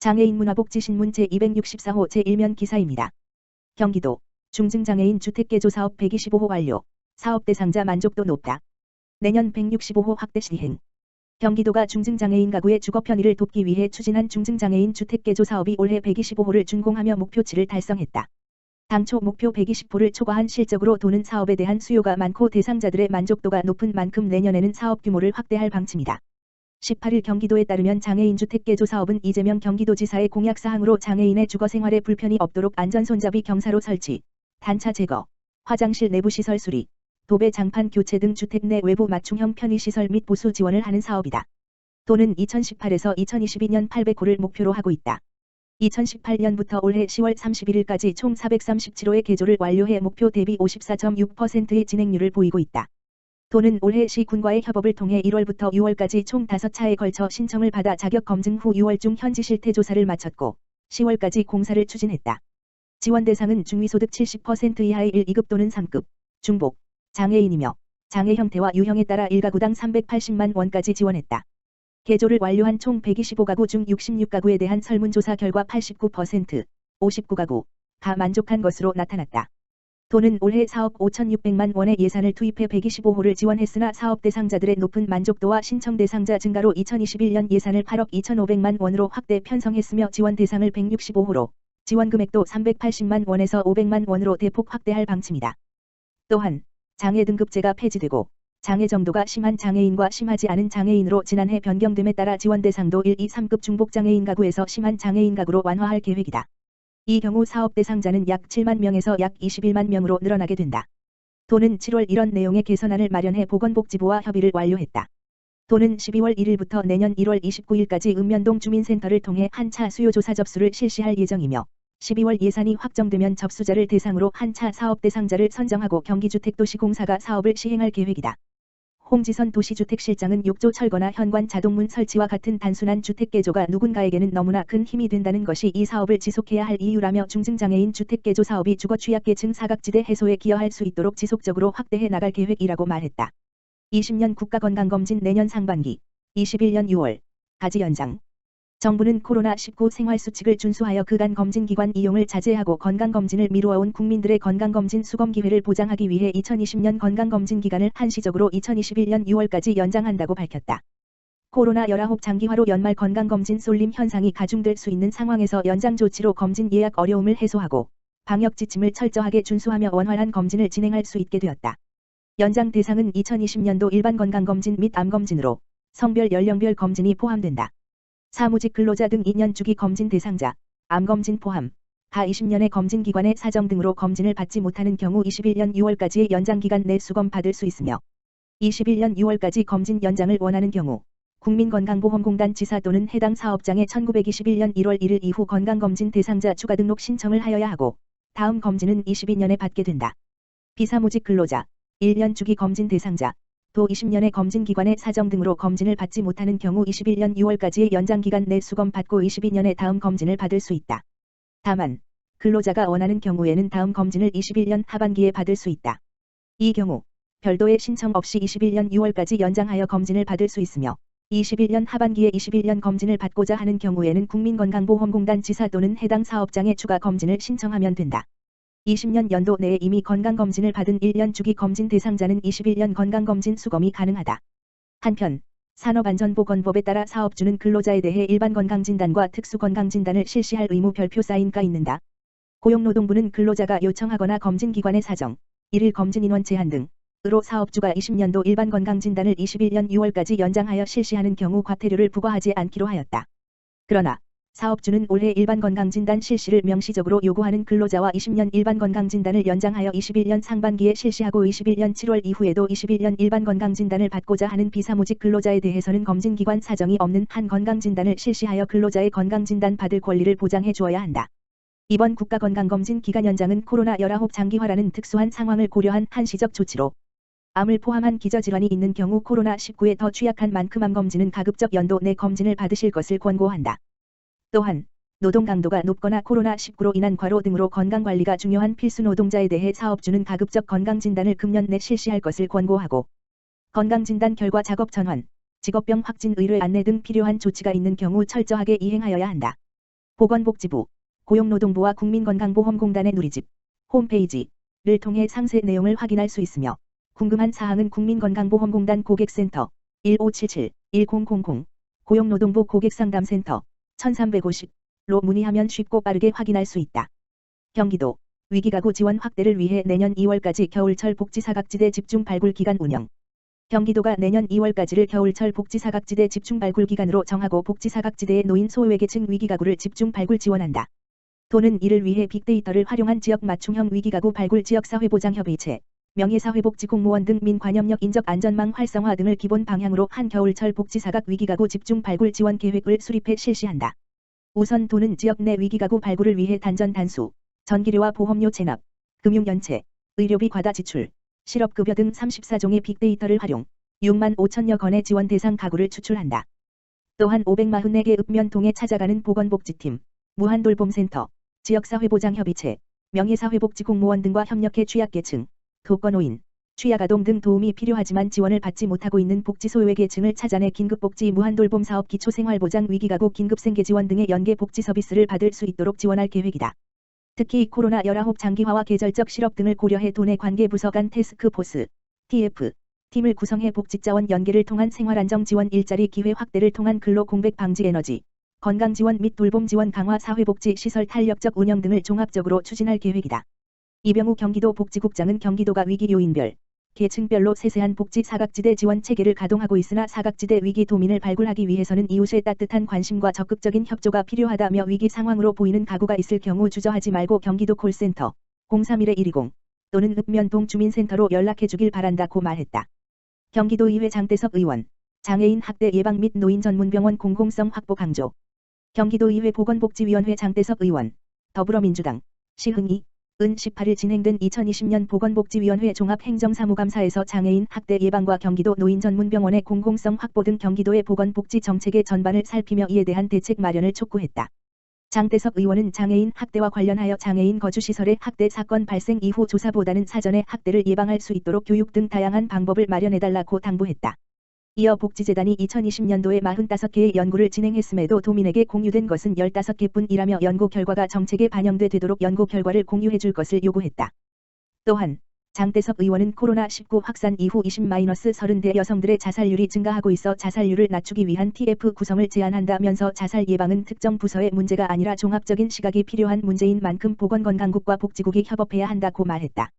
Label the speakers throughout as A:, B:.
A: 장애인 문화복지신문 제264호 제1면 기사입니다. 경기도 중증장애인 주택개조 사업 125호 완료. 사업 대상자 만족도 높다. 내년 165호 확대 시행. 경기도가 중증장애인 가구의 주거 편의를 돕기 위해 추진한 중증장애인 주택개조 사업이 올해 125호를 준공하며 목표치를 달성했다. 당초 목표 120호를 초과한 실적으로 도는 사업에 대한 수요가 많고 대상자들의 만족도가 높은 만큼 내년에는 사업 규모를 확대할 방침이다. 18일 경기도에 따르면 장애인 주택개조 사업은 이재명 경기도지사의 공약사항으로 장애인의 주거생활에 불편이 없도록 안전손잡이 경사로 설치, 단차 제거, 화장실 내부시설 수리, 도배 장판 교체 등 주택 내 외부 맞춤형 편의시설 및 보수 지원을 하는 사업이다. 도는 2018에서 2022년 800호를 목표로 하고 있다. 2018년부터 올해 10월 31일까지 총 437호의 개조를 완료해 목표 대비 54.6%의 진행률을 보이고 있다. 도는 올해 시군과의 협업을 통해 1월부터 6월까지 총 5차에 걸쳐 신청을 받아 자격 검증 후 6월 중 현지 실태 조사를 마쳤고 10월까지 공사를 추진했다. 지원 대상은 중위소득 70% 이하의 1, 2급 또는 3급, 중복, 장애인이며 장애 형태와 유형에 따라 1가구당 380만 원까지 지원했다. 개조를 완료한 총 125가구 중 66가구에 대한 설문조사 결과 89%, 59가구가 만족한 것으로 나타났다. 도는 올해 사업 5,600만 원의 예산을 투입해 125호를 지원했으나 사업 대상자들의 높은 만족도와 신청 대상자 증가로 2021년 예산을 8억 2,500만 원으로 확대 편성했으며 지원 대상을 165호로, 지원 금액도 380만 원에서 500만 원으로 대폭 확대할 방침이다. 또한 장애 등급제가 폐지되고 장애 정도가 심한 장애인과 심하지 않은 장애인으로 지난해 변경됨에 따라 지원 대상도 1, 2, 3급 중복 장애인 가구에서 심한 장애인 가구로 완화할 계획이다. 이 경우 사업 대상자는 약 7만 명에서 약 21만 명으로 늘어나게 된다. 도는 7월 이런 내용의 개선안을 마련해 보건복지부와 협의를 완료했다. 도는 12월 1일부터 내년 1월 29일까지 읍면동 주민센터를 통해 한차 수요조사 접수를 실시할 예정이며 12월 예산이 확정되면 접수자를 대상으로 한차 사업 대상자를 선정하고 경기주택도시공사가 사업을 시행할 계획이다. 홍지선 도시주택실장은 욕조 철거나 현관 자동문 설치와 같은 단순한 주택개조가 누군가에게는 너무나 큰 힘이 된다는 것이 이 사업을 지속해야 할 이유라며 중증장애인 주택개조 사업이 주거 취약계층 사각지대 해소에 기여할 수 있도록 지속적으로 확대해 나갈 계획이라고 말했다. 20년 국가건강검진 내년 상반기, 21년 6월, 가지 연장. 정부는 코로나19 생활수칙을 준수하여 그간 검진기관 이용을 자제하고 건강검진을 미루어온 국민들의 건강검진 수검 기회를 보장하기 위해 2020년 건강검진 기간을 한시적으로 2021년 6월까지 연장한다고 밝혔다. 코로나19 장기화로 연말 건강검진 쏠림 현상이 가중될 수 있는 상황에서 연장 조치로 검진 예약 어려움을 해소하고 방역 지침을 철저하게 준수하며 원활한 검진을 진행할 수 있게 되었다. 연장 대상은 2020년도 일반 건강검진 및 암검진으로 성별 연령별 검진이 포함된다. 사무직 근로자 등 2년 주기 검진 대상자, 암검진 포함, 가 20년의 검진기관의 사정 등으로 검진을 받지 못하는 경우 21년 6월까지의 연장기간 내 수검 받을 수 있으며 21년 6월까지 검진 연장을 원하는 경우 국민건강보험공단 지사 또는 해당 사업장에 1921년 1월 1일 이후 건강검진 대상자 추가 등록 신청을 하여야 하고 다음 검진은 22년에 받게 된다. 비사무직 근로자, 1년 주기 검진 대상자, 도 20년의 검진기관의 사정 등으로 검진을 받지 못하는 경우 21년 6월까지의 연장기간 내 수검 받고 22년에 다음 검진을 받을 수 있다. 다만 근로자가 원하는 경우에는 다음 검진을 21년 하반기에 받을 수 있다. 이 경우 별도의 신청 없이 21년 6월까지 연장하여 검진을 받을 수 있으며 21년 하반기에 21년 검진을 받고자 하는 경우에는 국민건강보험공단 지사 또는 해당 사업장에 추가 검진을 신청하면 된다. 20년 연도 내에 이미 건강검진을 받은 1년 주기 검진 대상자는 21년 건강검진 수검이 가능하다. 한편 산업안전보건법에 따라 사업주는 근로자에 대해 일반 건강진단과 특수건강진단을 실시할 의무 별표 사인가 있는다. 고용노동부는 근로자가 요청하거나 검진기관의 사정, 1일 검진인원 제한 등으로 사업주가 20년도 일반 건강진단을 21년 6월까지 연장하여 실시하는 경우 과태료를 부과하지 않기로 하였다. 그러나 사업주는 올해 일반 건강진단 실시를 명시적으로 요구하는 근로자와 20년 일반 건강진단을 연장하여 21년 상반기에 실시하고 21년 7월 이후에도 21년 일반 건강진단을 받고자 하는 비사무직 근로자에 대해서는 검진기관 사정이 없는 한 건강진단을 실시하여 근로자의 건강진단 받을 권리를 보장해 주어야 한다. 이번 국가건강검진 기간 연장은 코로나19 장기화라는 특수한 상황을 고려한 한시적 조치로 암을 포함한 기저질환이 있는 경우 코로나19에 더 취약한 만큼 암검진은 가급적 연도 내 검진을 받으실 것을 권고한다. 또한 노동 강도가 높거나 코로나19로 인한 과로 등으로 건강관리가 중요한 필수 노동자에 대해 사업주는 가급적 건강진단을 금년 내 실시할 것을 권고하고 건강진단 결과 작업 전환, 직업병 확진 의뢰 안내 등 필요한 조치가 있는 경우 철저하게 이행하여야 한다. 보건복지부, 고용노동부와 국민건강보험공단의 누리집 홈페이지를 통해 상세 내용을 확인할 수 있으며 궁금한 사항은 국민건강보험공단 고객센터 1577-1000, 고용노동부 고객상담센터 1350로 문의하면 쉽고 빠르게 확인할 수 있다. 경기도 위기가구 지원 확대를 위해 내년 2월까지 겨울철 복지사각지대 집중 발굴 기간 운영. 경기도가 내년 2월까지를 겨울철 복지사각지대 집중 발굴 기간으로 정하고 복지사각지대에 놓인 소외계층 위기가구를 집중 발굴 지원한다. 도는 이를 위해 빅데이터를 활용한 지역 맞춤형 위기가구 발굴 지역사회보장협의체, 명예사회복지공무원 등 민관협력 인적 안전망 활성화 등을 기본 방향으로 한 겨울철 복지사각 위기가구 집중 발굴 지원 계획을 수립해 실시한다. 우선 도는 지역 내 위기가구 발굴을 위해 단전 단수, 전기료와 보험료 체납, 금융연체, 의료비 과다 지출, 실업급여 등 34종의 빅데이터를 활용 6만 5천여 건의 지원 대상 가구를 추출한다. 또한 544개 읍면동에 찾아가는 보건복지팀, 무한돌봄센터, 지역사회보장협의체, 명예사회복지공무원 등과 협력해 취약계층, 독거노인, 취약아동 등 도움이 필요하지만 지원을 받지 못하고 있는 복지소외계층을 찾아내 긴급복지 무한돌봄 사업 기초생활보장 위기가구 긴급생계지원 등의 연계 복지 서비스를 받을 수 있도록 지원할 계획이다. 특히 코로나19 장기화와 계절적 실업 등을 고려해 도내 관계부서 간 태스크포스, TF, 팀을 구성해 복지자원 연계를 통한 생활안정 지원 일자리 기회 확대를 통한 근로 공백 방지 에너지, 건강 지원 및 돌봄 지원 강화 사회복지 시설 탄력적 운영 등을 종합적으로 추진할 계획이다. 이병우 경기도 복지국장은 경기도가 위기 요인별, 계층별로 세세한 복지 사각지대 지원 체계를 가동하고 있으나 사각지대 위기 도민을 발굴하기 위해서는 이웃의 따뜻한 관심과 적극적인 협조가 필요하다며 위기 상황으로 보이는 가구가 있을 경우 주저하지 말고 경기도 콜센터 031-120 또는 읍면동 주민센터로 연락해 주길 바란다고 말했다. 경기도의회 장대석 의원, 장애인 학대 예방 및 노인 전문병원 공공성 확보 강조. 경기도의회 보건복지위원회 장대석 의원, 더불어민주당, 시흥이 은 18일 진행된 2020년 보건복지위원회 종합행정사무감사에서 장애인 학대 예방과 경기도 노인전문병원의 공공성 확보 등 경기도의 보건복지 정책의 전반을 살피며 이에 대한 대책 마련을 촉구했다. 장대석 의원은 장애인 학대와 관련하여 장애인 거주시설의 학대 사건 발생 이후 조사보다는 사전에 학대를 예방할 수 있도록 교육 등 다양한 방법을 마련해달라고 당부했다. 이어 복지재단이 2020년도에 45개의 연구를 진행했음에도 도민에게 공유된 것은 15개뿐이라며 연구 결과가 정책에 반영되도록 연구 결과를 공유해줄 것을 요구했다. 또한 장대석 의원은 코로나19 확산 이후 20-30대 여성들의 자살률이 증가하고 있어 자살률을 낮추기 위한 TF 구성을 제안한다면서 자살 예방은 특정 부서의 문제가 아니라 종합적인 시각이 필요한 문제인 만큼 보건건강국과 복지국이 협업해야 한다고 말했다.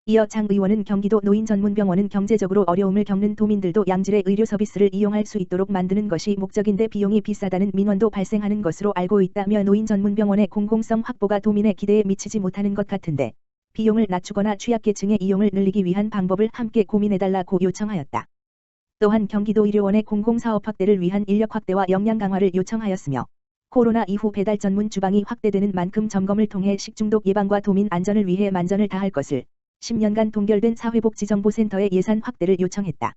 A: 이어 장 의원은 경기도 노인전문병원은 경제적으로 어려움을 겪는 도민들도 양질의 의료 서비스를 이용할 수 있도록 만드는 것이 목적인데 비용이 비싸다는 민원도 발생하는 것으로 알고 있다며 노인전문병원의 공공성 확보가 도민의 기대에 미치지 못하는 것 같은데 비용을 낮추거나 취약계층의 이용을 늘리기 위한 방법을 함께 고민해달라고 요청하였다. 또한 경기도의료원의 공공사업 확대를 위한 인력 확대와 역량 강화를 요청하였으며 코로나 이후 배달 전문 주방이 확대되는 만큼 점검을 통해 식중독 예방과 도민 안전을 위해 만전을 다할 것을 10년간 동결된 사회복지정보센터의 예산 확대를 요청했다.